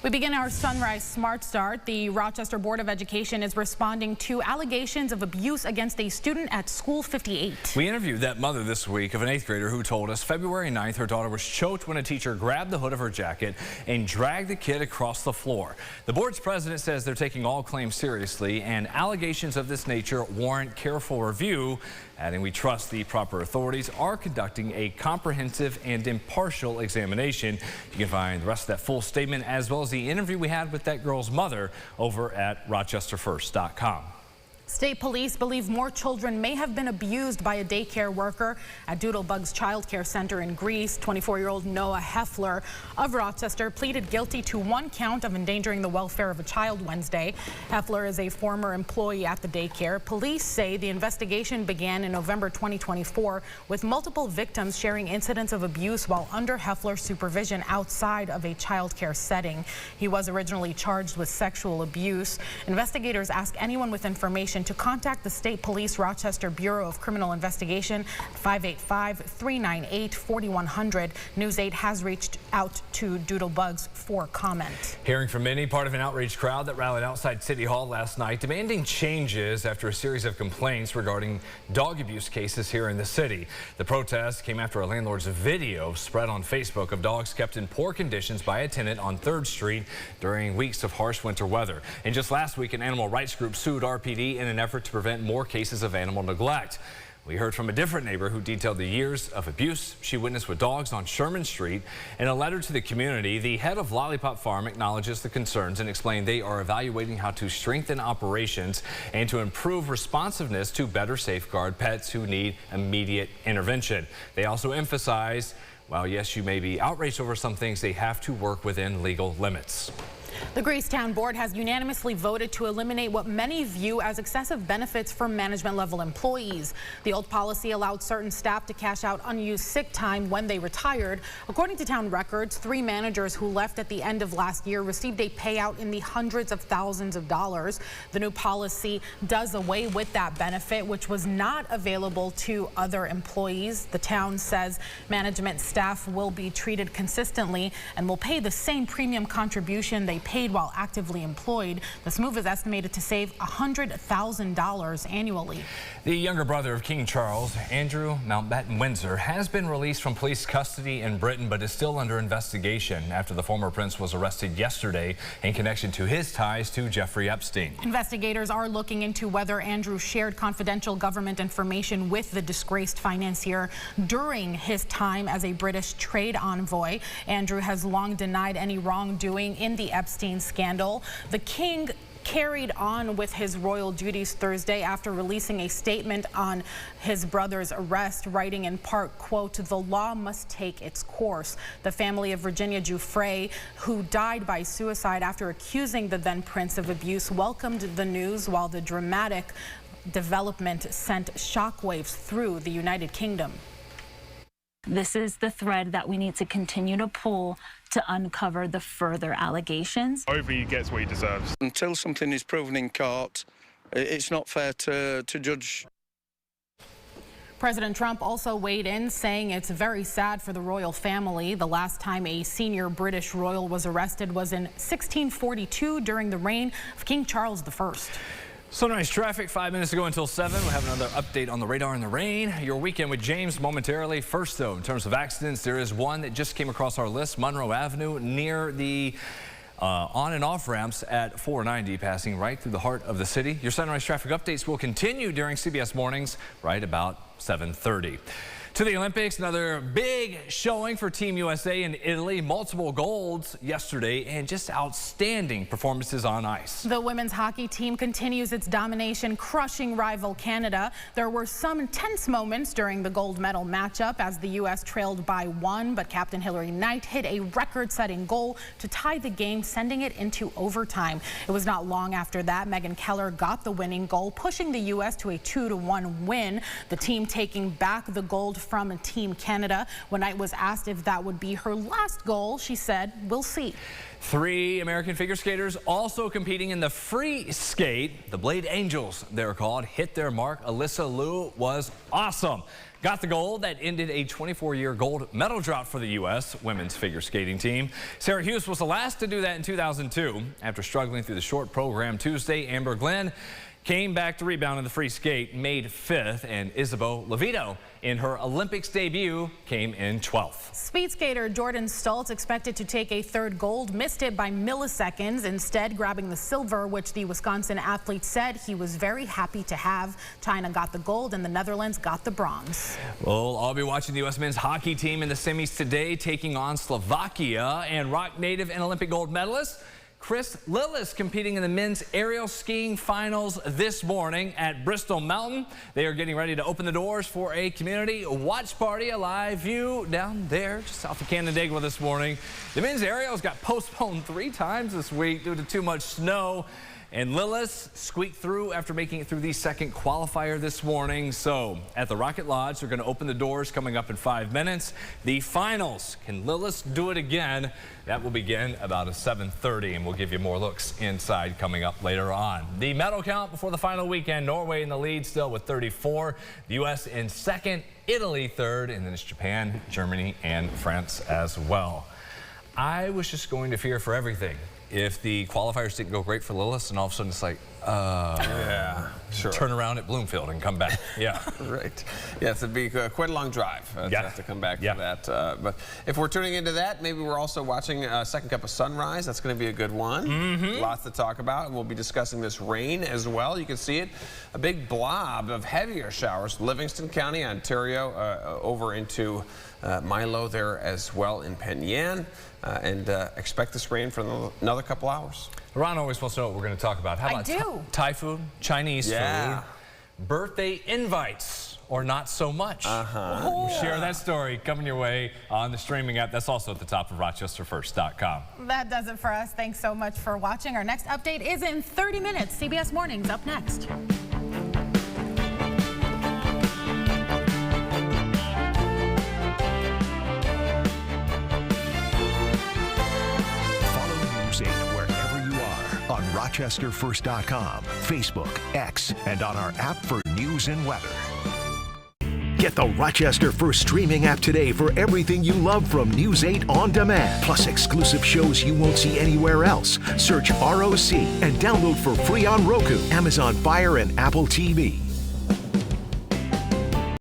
We begin our Sunrise Smart Start. The Rochester Board of Education is responding to allegations of abuse against a student at School 58. We interviewed that mother this week of an 8th grader who told us February 9th her daughter was choked when a teacher grabbed the hood of her jacket and dragged the kid across the floor. The board's president says they're taking all claims seriously and allegations of this nature warrant careful review, adding we trust the proper authorities are conducting a comprehensive and impartial examination. You can find the rest of that full statement as well as the interview we had with that girl's mother over at rochesterfirst.com. State police believe more children may have been abused by a daycare worker at Doodlebug's Child Care Center in Greece. 24-year-old Noah Heffler of Rochester pleaded guilty to 1 count of endangering the welfare of a child Wednesday. Heffler is a former employee at the daycare. Police say the investigation began in November 2024 with multiple victims sharing incidents of abuse while under Heffler's supervision outside of a child care setting. He was originally charged with sexual abuse. Investigators ask anyone with information to contact the State Police Rochester Bureau of Criminal Investigation at 585-398-4100. News 8 has reached out to Doodlebugs for comment. Hearing from many, part of an outraged crowd that rallied outside City Hall last night demanding changes after a series of complaints regarding dog abuse cases here in the city. The protest came after a landlord's video spread on Facebook of dogs kept in poor conditions by a tenant on 3rd Street during weeks of harsh winter weather. And just last week, an animal rights group sued RPD in an effort to prevent more cases of animal neglect. We heard from a different neighbor who detailed the years of abuse she witnessed with dogs on Sherman Street. In a letter to the community, the head of Lollipop Farm acknowledges the concerns and explained they are evaluating how to strengthen operations and to improve responsiveness to better safeguard pets who need immediate intervention. They also emphasize, while yes, you may be outraged over some things, they have to work within legal limits. The Greece Town Board has unanimously voted to eliminate what many view as excessive benefits for management-level employees. The old policy allowed certain staff to cash out unused sick time when they retired. According to town records, 3 managers who left at the end of last year received a payout in the hundreds of thousands of dollars. The new policy does away with that benefit, which was not available to other employees. The town says management staff will be treated consistently and will pay the same premium contribution they paid while actively employed. This move is estimated to save $100,000 annually. The younger brother of King Charles, Andrew Mountbatten Windsor, has been released from police custody in Britain but is still under investigation after the former prince was arrested yesterday in connection to his ties to Jeffrey Epstein. Investigators are looking into whether Andrew shared confidential government information with the disgraced financier during his time as a British trade envoy. Andrew has long denied any wrongdoing in the Epstein scandal. The king carried on with his royal duties Thursday after releasing a statement on his brother's arrest, writing in part, quote, "The law must take its course." The family of Virginia Giuffre, who died by suicide after accusing the then prince of abuse, welcomed the news, while the dramatic development sent shockwaves through the United Kingdom. This is the thread that we need to continue to pull to uncover the further allegations. Hopefully he gets what he deserves. Until something is proven in court, it's not fair to judge. President Trump also weighed in, saying it's very sad for the royal family. The last time a senior British royal was arrested was in 1642 during the reign of King Charles I. Sunrise traffic 5 minutes ago until 7. We'll have another update on the radar in the rain. Your weekend with James momentarily. First, though, in terms of accidents, there is one that just came across our list. Monroe Avenue near the on and off ramps at 490, passing right through the heart of the city. Your Sunrise traffic updates will continue during CBS Mornings right about 7:30. To the Olympics, another big showing for Team USA in Italy. Multiple golds yesterday and just outstanding performances on ice. The women's hockey team continues its domination, crushing rival Canada. There were some tense moments during the gold medal matchup as the U.S. trailed by 1, but Captain Hillary Knight hit a record-setting goal to tie the game, sending it into overtime. It was not long after that Megan Keller got the winning goal, pushing the U.S. to a 2-1 win. The team taking back the gold from Team Canada. When Knight was asked if that would be her last goal, she said, "We'll see." 3 American figure skaters also competing in the free skate. The Blade Angels, they're called, hit their mark. Alyssa Liu was awesome. Got the gold that ended a 24-year gold medal drought for the U.S. women's figure skating team. Sarah Hughes was the last to do that in 2002. After struggling through the short program Tuesday, Amber Glenn came back to rebound in the free skate, made 5th, and Isabeau Levito, in her Olympics debut, came in 12th. Speed skater Jordan Stultz expected to take a 3rd gold, missed it by milliseconds, instead grabbing the silver, which the Wisconsin athlete said he was very happy to have. China got the gold and the Netherlands got the bronze. Well, I'll be watching the U.S. men's hockey team in the semis today, taking on Slovakia, and Rock native and Olympic gold medalist Lillis competing in the men's aerial skiing finals this morning at Bristol Mountain. They are getting ready to open the doors for a community watch party, a live view down there just south of Canandaigua this morning. The men's aerials got postponed 3 times this week due to too much snow. And Lillis squeaked through after making it through the 2nd qualifier this morning. So at the Rocket Lodge, they're going to open the doors coming up in 5 minutes. The finals, can Lillis do it again? That will begin about at 7:30, and we'll give you more looks inside coming up later on. The medal count before the final weekend, Norway in the lead still with 34. The U.S. in 2nd, Italy 3rd, and then it's Japan, Germany, and France as well. I was just going to fear for everything if the qualifiers didn't go great for Lillis, and all of a sudden it's like, yeah, sure. Turn around at Bloomfield and come back. Yeah. Right. Yes, it'd be quite a long drive to have to come back for that. But if we're tuning into that, maybe we're also watching Second Cup of Sunrise. That's going to be a good one. Lots to talk about. And we'll be discussing this rain as well. You can see it. A big blob of heavier showers. Livingston County, Ontario, over into Milo there as well in Penn and expect this rain for another couple hours. Ron always wants to know what we're going to talk about. How about Thai food, Chinese food, birthday invites, or not so much? We'll share that story coming your way on the streaming app. That's also at the top of RochesterFirst.com. That does it for us. Thanks so much for watching. Our next update is in 30 minutes. CBS Mornings up next. On RochesterFirst.com, Facebook, X, and on our app for news and weather. Get the Rochester First streaming app today for everything you love from News 8 On Demand, plus exclusive shows you won't see anywhere else. Search ROC and download for free on Roku, Amazon Fire, and Apple TV.